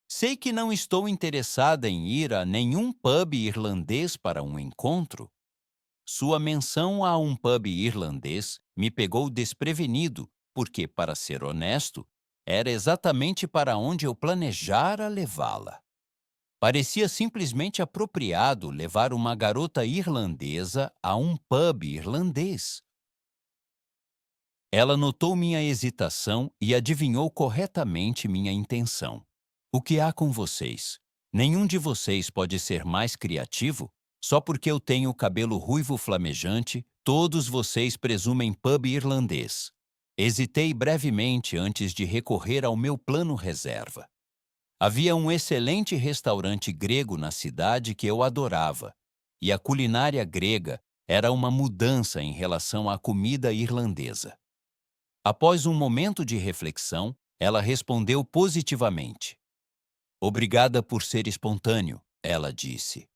Sei que não estou interessada em ir a nenhum pub irlandês para um encontro. Sua menção a um pub irlandês me pegou desprevenido, porque, para ser honesto, era exatamente para onde eu planejara levá-la. Parecia simplesmente apropriado levar uma garota irlandesa a um pub irlandês. Ela notou minha hesitação e adivinhou corretamente minha intenção. O que há com vocês? Nenhum de vocês pode ser mais criativo? Só porque eu tenho o cabelo ruivo flamejante, todos vocês presumem pub irlandês. Hesitei brevemente antes de recorrer ao meu plano reserva. Havia um excelente restaurante grego na cidade que eu adorava, e a culinária grega era uma mudança em relação à comida irlandesa. Após um momento de reflexão, ela respondeu positivamente. Obrigada por ser espontâneo, ela disse.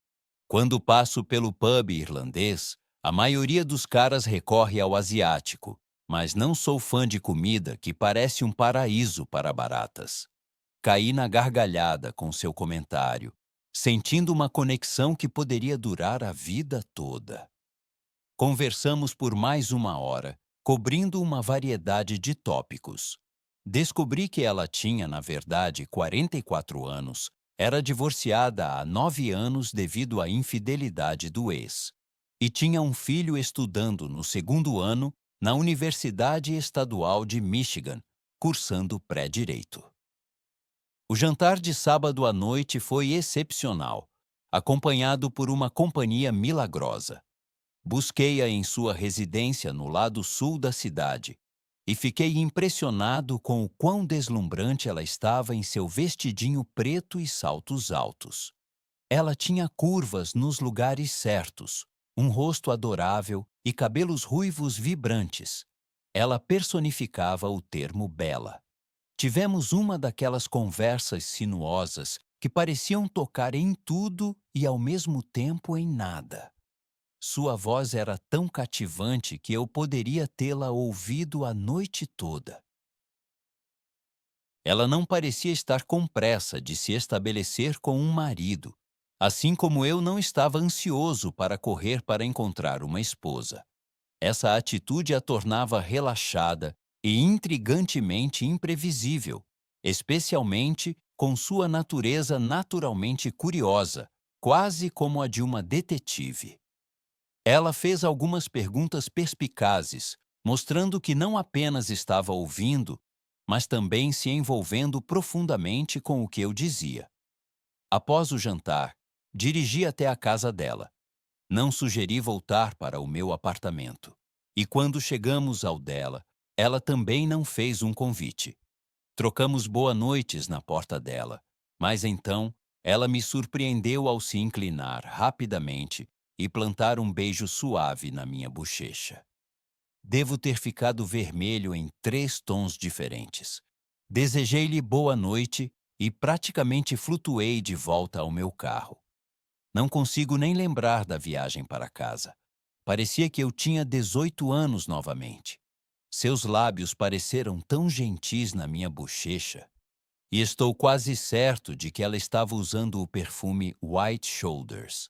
Quando passo pelo pub irlandês, a maioria dos caras recorre ao asiático, mas não sou fã de comida que parece um paraíso para baratas. Caí na gargalhada com seu comentário, sentindo uma conexão que poderia durar a vida toda. Conversamos por mais 1 hora, cobrindo uma variedade de tópicos. Descobri que ela tinha, na verdade, 44 anos, era divorciada há 9 anos devido à infidelidade do ex, e tinha um filho estudando no 2º ano na Universidade Estadual de Michigan, cursando pré-direito. O jantar de sábado à noite foi excepcional, acompanhado por uma companhia milagrosa. Busquei-a em sua residência no lado sul da cidade e fiquei impressionado com o quão deslumbrante ela estava em seu vestidinho preto e saltos altos. Ela tinha curvas nos lugares certos, um rosto adorável e cabelos ruivos vibrantes. Ela personificava o termo bela. Tivemos uma daquelas conversas sinuosas que pareciam tocar em tudo e ao mesmo tempo em nada. Sua voz era tão cativante que eu poderia tê-la ouvido a noite toda. Ela não parecia estar com pressa de se estabelecer com um marido, assim como eu não estava ansioso para correr para encontrar uma esposa. Essa atitude a tornava relaxada e intrigantemente imprevisível, especialmente com sua natureza naturalmente curiosa, quase como a de uma detetive. Ela fez algumas perguntas perspicazes, mostrando que não apenas estava ouvindo, mas também se envolvendo profundamente com o que eu dizia. Após o jantar, dirigi até a casa dela. Não sugeri voltar para o meu apartamento. E quando chegamos ao dela, ela também não fez um convite. Trocamos boa-noites na porta dela, mas então ela me surpreendeu ao se inclinar rapidamente e plantar um beijo suave na minha bochecha. Devo ter ficado vermelho em 3 tons diferentes. Desejei-lhe boa noite e praticamente flutuei de volta ao meu carro. Não consigo nem lembrar da viagem para casa. Parecia que eu tinha 18 anos novamente. Seus lábios pareceram tão gentis na minha bochecha. E estou quase certo de que ela estava usando o perfume White Shoulders.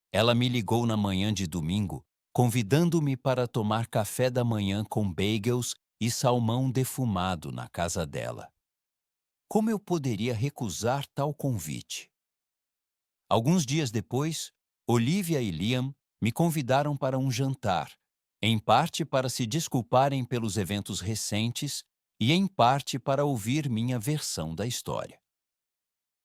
Ela me ligou na manhã de domingo, convidando-me para tomar café da manhã com bagels e salmão defumado na casa dela. Como eu poderia recusar tal convite? Alguns dias depois, Olivia e Liam me convidaram para um jantar, em parte para se desculparem pelos eventos recentes e em parte para ouvir minha versão da história.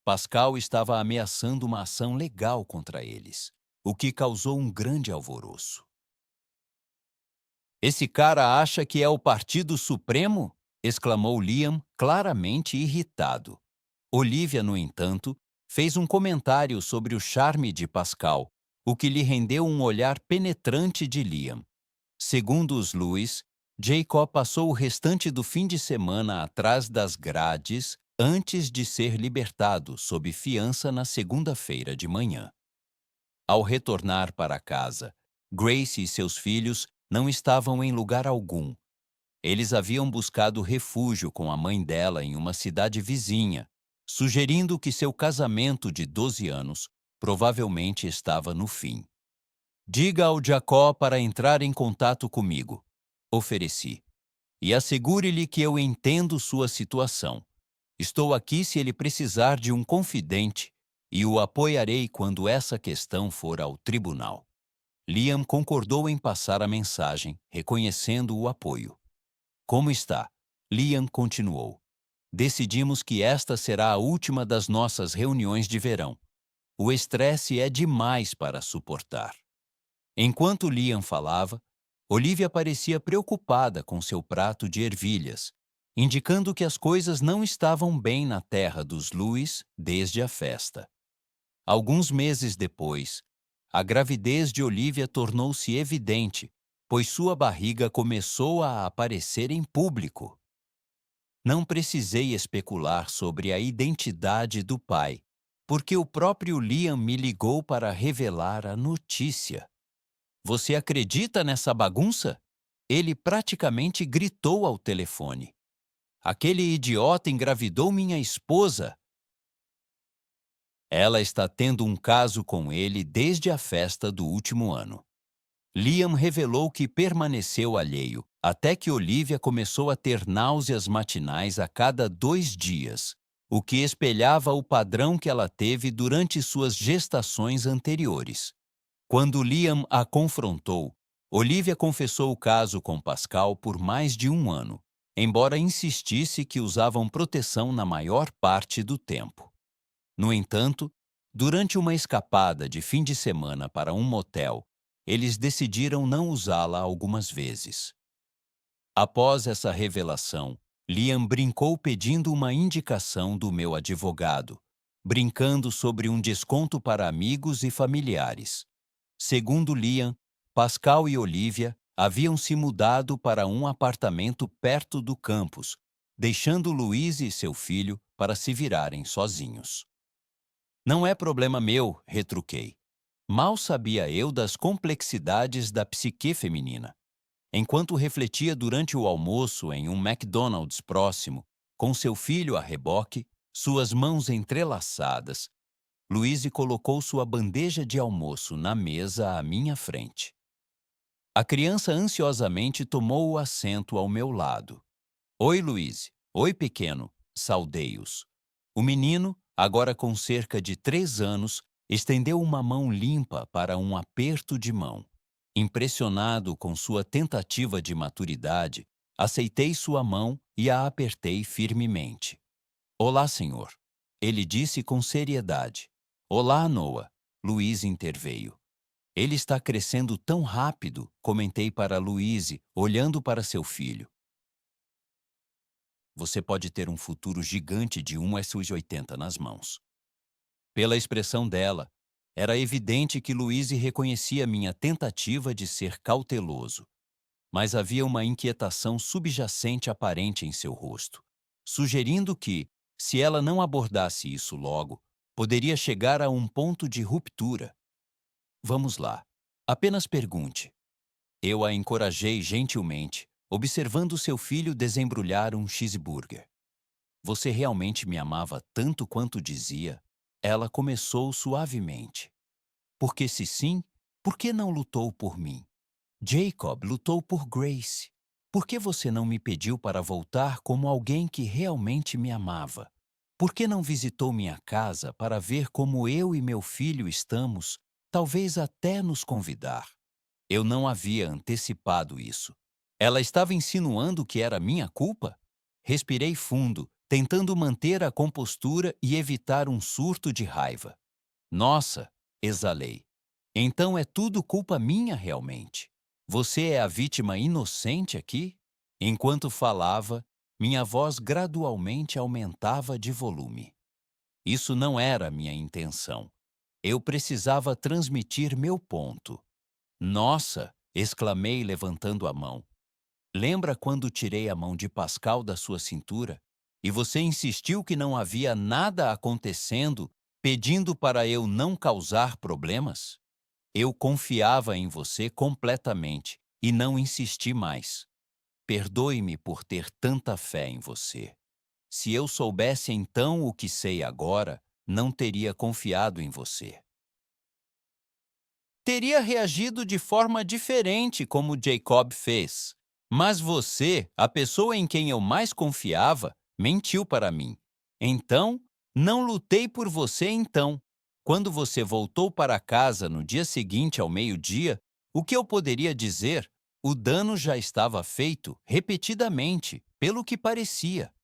Pascal estava ameaçando uma ação legal contra eles, o que causou um grande alvoroço. "Esse cara acha que é o Partido Supremo?" exclamou Liam, claramente irritado. Olivia, no entanto, fez um comentário sobre o charme de Pascal, o que lhe rendeu um olhar penetrante de Liam. Segundo os Lewis, Jacob passou o restante do fim de semana atrás das grades antes de ser libertado sob fiança na segunda-feira de manhã. Ao retornar para casa, Grace e seus filhos não estavam em lugar algum. Eles haviam buscado refúgio com a mãe dela em uma cidade vizinha, sugerindo que seu casamento de 12 anos provavelmente estava no fim. "Diga ao Jacó para entrar em contato comigo", ofereci, "e assegure-lhe que eu entendo sua situação. Estou aqui se ele precisar de um confidente e o apoiarei quando essa questão for ao tribunal." Liam concordou em passar a mensagem, reconhecendo o apoio. "Como está?" Liam continuou. decidimos que esta será a última das nossas reuniões de verão. O estresse é demais para suportar. Enquanto Liam falava, Olivia parecia preocupada com seu prato de ervilhas, indicando que as coisas não estavam bem na terra dos Lewis desde a festa. Alguns meses depois, a gravidez de Olivia tornou-se evidente, pois sua barriga começou a aparecer em público. Não precisei especular sobre a identidade do pai, porque o próprio Liam me ligou para revelar a notícia. Você acredita nessa bagunça? Ele praticamente gritou ao telefone. Aquele idiota engravidou minha esposa. Ela está tendo um caso com ele desde a festa do último ano. Liam revelou que permaneceu alheio, até que Olivia começou a ter náuseas matinais a cada 2 dias, o que espelhava o padrão que ela teve durante suas gestações anteriores. Quando Liam a confrontou, Olivia confessou o caso com Pascal por mais de 1 ano, embora insistisse que usavam proteção na maior parte do tempo. No entanto, durante uma escapada de fim de semana para um motel, eles decidiram não usá-la algumas vezes. Após essa revelação, Liam brincou pedindo uma indicação do meu advogado, brincando sobre um desconto para amigos e familiares. Segundo Liam, Pascal e Olivia haviam se mudado para um apartamento perto do campus, deixando Louise e seu filho para se virarem sozinhos. Não é problema meu, retruquei. Mal sabia eu das complexidades da psique feminina. Enquanto refletia durante o almoço em um McDonald's próximo, com seu filho a reboque, suas mãos entrelaçadas, Louise colocou sua bandeja de almoço na mesa à minha frente. A criança ansiosamente tomou o assento ao meu lado. Oi, Louise. Oi, pequeno. Saudei-os. O menino, agora com cerca de 3 anos, estendeu uma mão limpa para um aperto de mão. Impressionado com sua tentativa de maturidade, aceitei sua mão e a apertei firmemente. Olá, senhor. Ele disse com seriedade. Olá, Noah. Louise interveio. Ele está crescendo tão rápido, comentei para Louise, olhando para seu filho. Você pode ter um futuro gigante de 1,80 nas mãos. Pela expressão dela, era evidente que Louise reconhecia minha tentativa de ser cauteloso. Mas havia uma inquietação subjacente aparente em seu rosto, sugerindo que, se ela não abordasse isso logo, poderia chegar a um ponto de ruptura. Vamos lá. Apenas pergunte. Eu a encorajei gentilmente, observando seu filho desembrulhar um cheeseburger. Você realmente me amava tanto quanto dizia? Ela começou suavemente. Porque se sim, por que não lutou por mim? Jacob lutou por Grace. Por que você não me pediu para voltar como alguém que realmente me amava? Por que não visitou minha casa para ver como eu e meu filho estamos, talvez até nos convidar? Eu não havia antecipado isso. Ela estava insinuando que era minha culpa? Respirei fundo, tentando manter a compostura e evitar um surto de raiva. Nossa, exalei. Então é tudo culpa minha realmente. Você é a vítima inocente aqui? Enquanto falava, minha voz gradualmente aumentava de volume. Isso não era minha intenção. Eu precisava transmitir meu ponto. Nossa! Exclamei levantando a mão. Lembra quando tirei a mão de Pascal da sua cintura? E você insistiu que não havia nada acontecendo, pedindo para eu não causar problemas? Eu confiava em você completamente e não insisti mais. Perdoe-me por ter tanta fé em você. Se eu soubesse então o que sei agora, não teria confiado em você. Teria reagido de forma diferente como Jacob fez. Mas você, a pessoa em quem eu mais confiava, mentiu para mim. Então, não lutei por você então. Quando você voltou para casa no dia seguinte ao meio-dia, o que eu poderia dizer? O dano já estava feito repetidamente, pelo que parecia.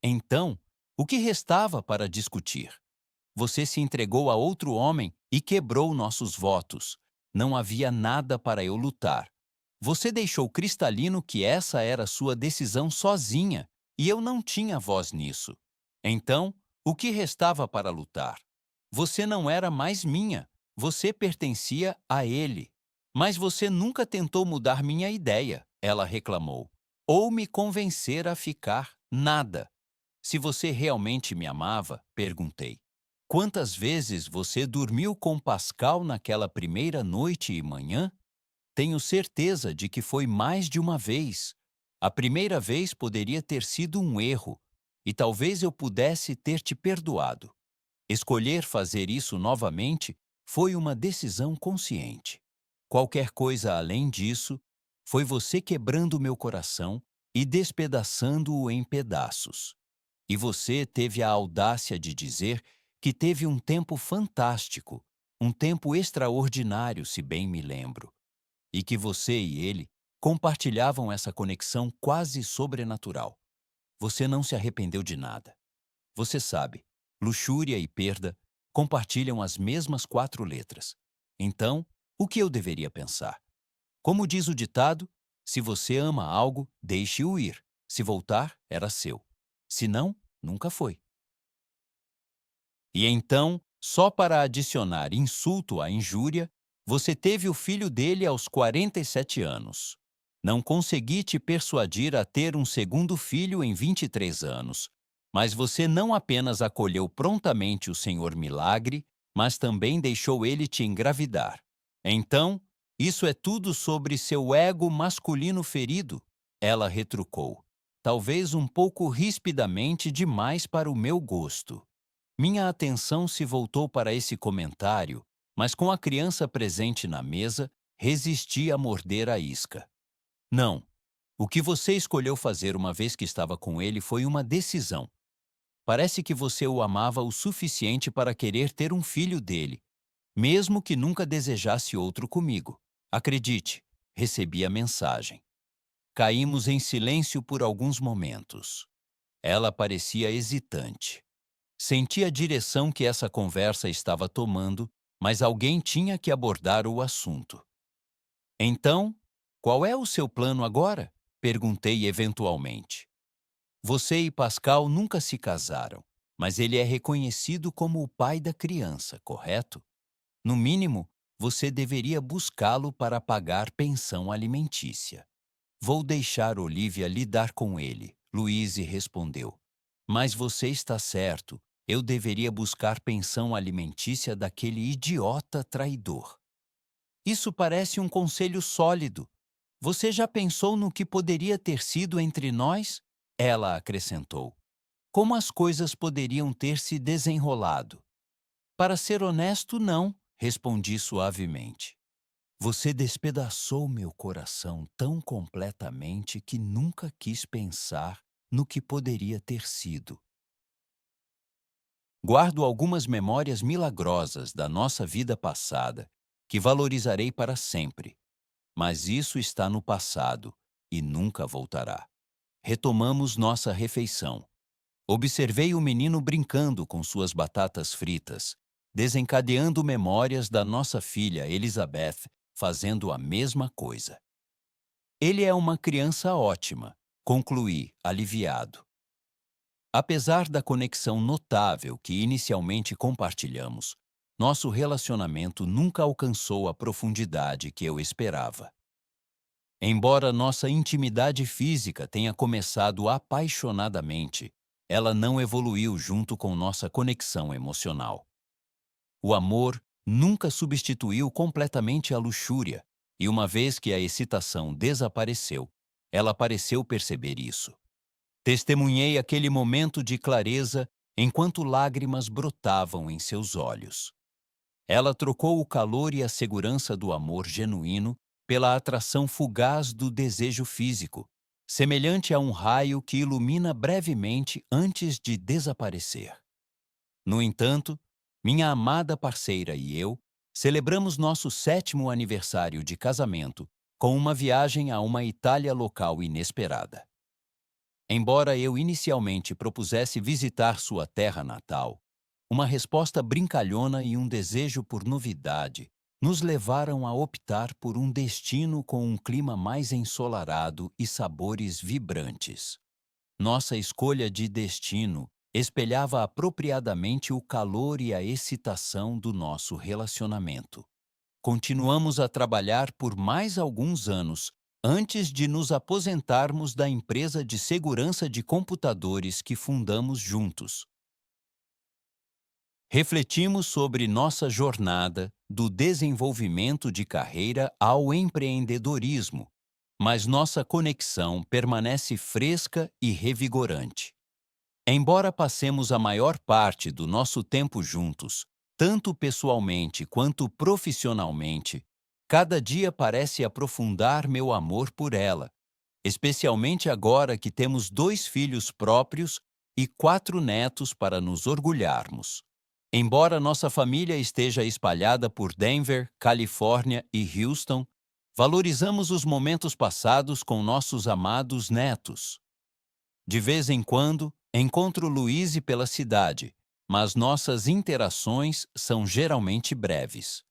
Então, o que restava para discutir? Você se entregou a outro homem e quebrou nossos votos. Não havia nada para eu lutar. Você deixou cristalino que essa era sua decisão sozinha, e eu não tinha voz nisso. Então, o que restava para lutar? Você não era mais minha, você pertencia a ele. Mas você nunca tentou mudar minha ideia, ela reclamou. Ou me convencer a ficar, nada. Se você realmente me amava, perguntei. Quantas vezes você dormiu com Pascal naquela primeira noite e manhã? Tenho certeza de que foi mais de uma vez. A primeira vez poderia ter sido um erro, e talvez eu pudesse ter te perdoado. Escolher fazer isso novamente foi uma decisão consciente. Qualquer coisa além disso foi você quebrando meu coração e despedaçando-o em pedaços. E você teve a audácia de dizer que teve um tempo fantástico, um tempo extraordinário, se bem me lembro, e que você e ele compartilhavam essa conexão quase sobrenatural. Você não se arrependeu de nada. Você sabe, luxúria e perda compartilham as mesmas 4 letras. Então, o que eu deveria pensar? Como diz o ditado, se você ama algo, deixe-o ir. Se voltar, era seu. Se não, nunca foi. E então, só para adicionar insulto à injúria, você teve o filho dele aos 47 anos. Não consegui te persuadir a ter um segundo filho em 23 anos, mas você não apenas acolheu prontamente o Senhor Milagre, mas também deixou ele te engravidar. Então, isso é tudo sobre seu ego masculino ferido, ela retrucou, talvez um pouco rispidamente demais para o meu gosto. Minha atenção se voltou para esse comentário, mas com a criança presente na mesa, resisti a morder a isca. Não, o que você escolheu fazer uma vez que estava com ele foi uma decisão. Parece que você o amava o suficiente para querer ter um filho dele, mesmo que nunca desejasse outro comigo. Acredite, recebi a mensagem. Caímos em silêncio por alguns momentos. Ela parecia hesitante. Senti a direção que essa conversa estava tomando, mas alguém tinha que abordar o assunto. Então, qual é o seu plano agora? Perguntei eventualmente. Você e Pascal nunca se casaram, mas ele é reconhecido como o pai da criança, correto? No mínimo, você deveria buscá-lo para pagar pensão alimentícia. Vou deixar Olivia lidar com ele, Louise respondeu. Mas você está certo, eu deveria buscar pensão alimentícia daquele idiota traidor. Isso parece um conselho sólido. Você já pensou no que poderia ter sido entre nós? Ela acrescentou. Como as coisas poderiam ter se desenrolado? Para ser honesto, não, respondi suavemente. Você despedaçou meu coração tão completamente que nunca quis pensar no que poderia ter sido. Guardo algumas memórias milagrosas da nossa vida passada que valorizarei para sempre, mas isso está no passado e nunca voltará. Retomamos nossa refeição. Observei o menino brincando com suas batatas fritas, desencadeando memórias da nossa filha Elizabeth fazendo a mesma coisa. Ele é uma criança ótima, concluí, aliviado. Apesar da conexão notável que inicialmente compartilhamos, nosso relacionamento nunca alcançou a profundidade que eu esperava. Embora nossa intimidade física tenha começado apaixonadamente, ela não evoluiu junto com nossa conexão emocional. O amor nunca substituiu completamente a luxúria, e uma vez que a excitação desapareceu, ela pareceu perceber isso. Testemunhei aquele momento de clareza enquanto lágrimas brotavam em seus olhos. Ela trocou o calor e a segurança do amor genuíno pela atração fugaz do desejo físico, semelhante a um raio que ilumina brevemente antes de desaparecer. No entanto, minha amada parceira e eu celebramos nosso 7º aniversário de casamento com uma viagem a uma Itália local inesperada. Embora eu inicialmente propusesse visitar sua terra natal, uma resposta brincalhona e um desejo por novidade nos levaram a optar por um destino com um clima mais ensolarado e sabores vibrantes. Nossa escolha de destino espelhava apropriadamente o calor e a excitação do nosso relacionamento. Continuamos a trabalhar por mais alguns anos antes de nos aposentarmos da empresa de segurança de computadores que fundamos juntos. Refletimos sobre nossa jornada do desenvolvimento de carreira ao empreendedorismo, mas nossa conexão permanece fresca e revigorante. Embora passemos a maior parte do nosso tempo juntos, tanto pessoalmente quanto profissionalmente, cada dia parece aprofundar meu amor por ela, especialmente agora que temos 2 filhos próprios e 4 netos para nos orgulharmos. Embora nossa família esteja espalhada por Denver, Califórnia e Houston, valorizamos os momentos passados com nossos amados netos. De vez em quando, encontro Louise pela cidade, mas nossas interações são geralmente breves.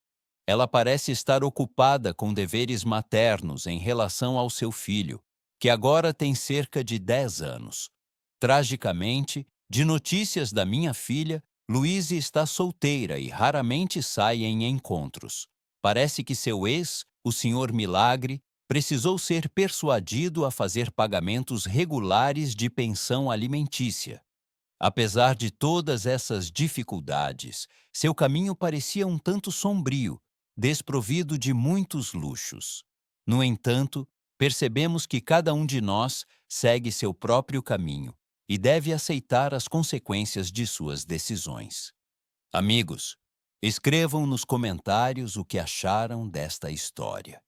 Ela parece estar ocupada com deveres maternos em relação ao seu filho, que agora tem cerca de 10 anos. Tragicamente, de notícias da minha filha, Louise está solteira e raramente sai em encontros. Parece que seu ex, o Senhor Milagre, precisou ser persuadido a fazer pagamentos regulares de pensão alimentícia. Apesar de todas essas dificuldades, seu caminho parecia um tanto sombrio, desprovido de muitos luxos. No entanto, percebemos que cada um de nós segue seu próprio caminho e deve aceitar as consequências de suas decisões. Amigos, escrevam nos comentários o que acharam desta história.